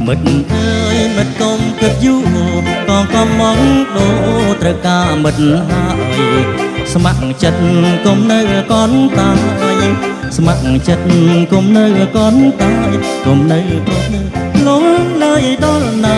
មិត្តអើយមិត្តកុំគិតយូរក៏កំមកដូរត្រូវការមិត្តហើយស្ម័គ្រចិត្តកុំនៅកនតាយស្ម័គ្រចិត្តកុំនៅកនតាយកុំនៅព្រោះលងលើយដល់ណា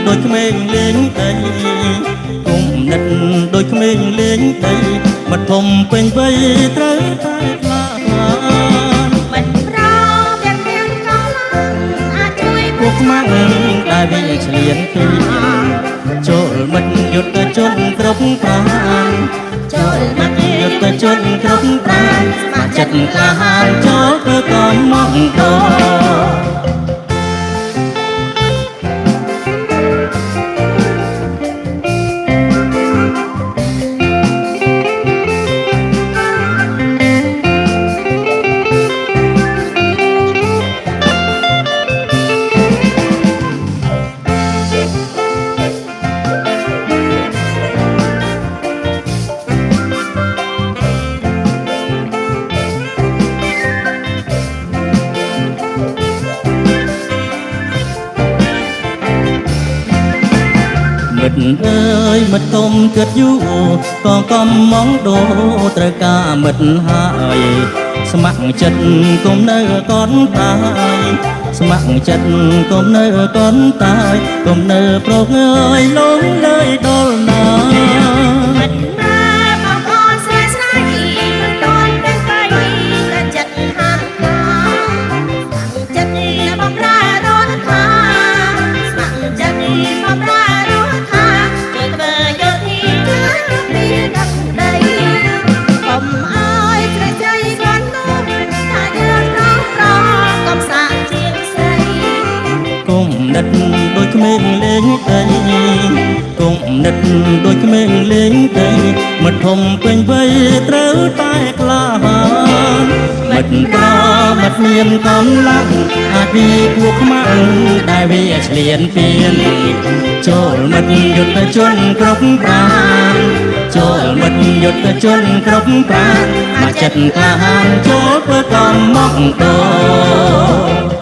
ដូចក្មេងលេងដីគុំនិតដូចក្មេងលេងដីមិត្តធំពេញវ័យត្រូវតែខ្លាហានមិនប្រមានមានកងឡើងអាចជួយពួកខ្មាំងដែលវាឆ្លៀនពីចូលមិត្តយុទ្ធជនគ្រប់ប្រានចូលមិត្តយុទ្ធជនគ្រប់ប្រានស្ម័គ្រចិត្តក្លាហានចូលធ្វើកំមកដោមិត្តអើយមិត្តកុំគិតយូរក៏កំមកដូរត្រូវការមិត្តហើយស្ម័គ្រចិត្តកុំនៅកនតាយស្ម័គ្រចិត្តកុំនៅកនតាយកុំនៅប្រកអើយលងលើយដល់ណាដូចក្មេងលេងដីគុំនិតដូចក្មេងលេងដីមិត្តធំពេញវ័យត្រូវតែក្លាហានមិត្តប្រមិត្តមានកម្លាំងអាចពីពួកខ្មាំងដែលវាឆ្លៀនពៀនចូលមិត្តយុទ្ធជនគ្រប់ប្រានចូលមិត្តយុទ្ធជនគ្រប់ប្រានមកចិត្តក្លាហានចូលធ្វើកំមកដូរ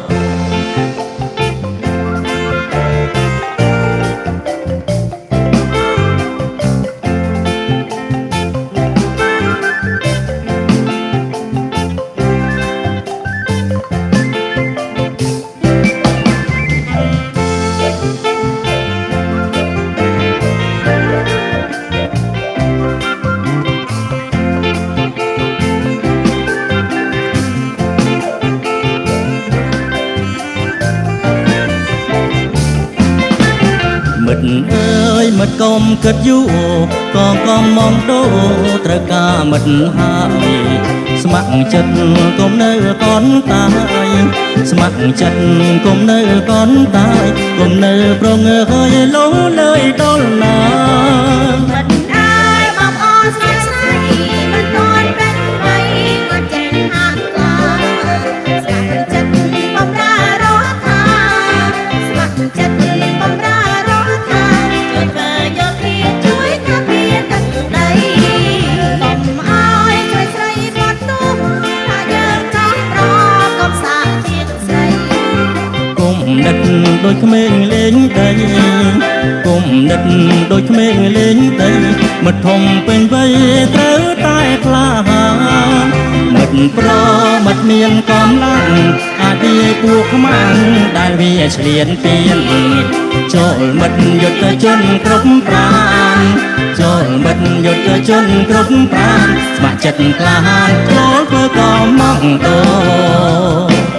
មិត្តអើយមិត្តកុំគិតយូរក៏កំមកដូរត្រូវការមិត្តហើយស្ម័គ្រចិត្តកុំនៅកនតាយស្ម័គ្រចិត្តកុំនៅកនតាយកុំនៅប្រងើយលងលើយដល់ណាមិត្តអើយបងប្អូនស្នេហ៍ស្នេហ៍មិនទាន់เป็นໄວក៏ចេះហាក់កស្ម័គ្រចិត្តបំរើរដ្ឋាស្ម័គ្រចិត្តបំរើនិតដូចក្មេងលេងដីគុំនិតដូចក្មេងលេងដីមិត្តធំពេញវ័យត្រូវតែក្លាហានមិត្តប្រមិត្តមានកម្លាំងអាចពីពួកខ្មាំងដែលវាឆ្លៀនពៀនចូលមិត្តយុទ្ធជនគ្រប់ប្រានចូលមិត្តយុទ្ធជនគ្រប់ប្រានស្ម័គ្រចិត្តក្លាហានចូលធ្វើកំមកដូរ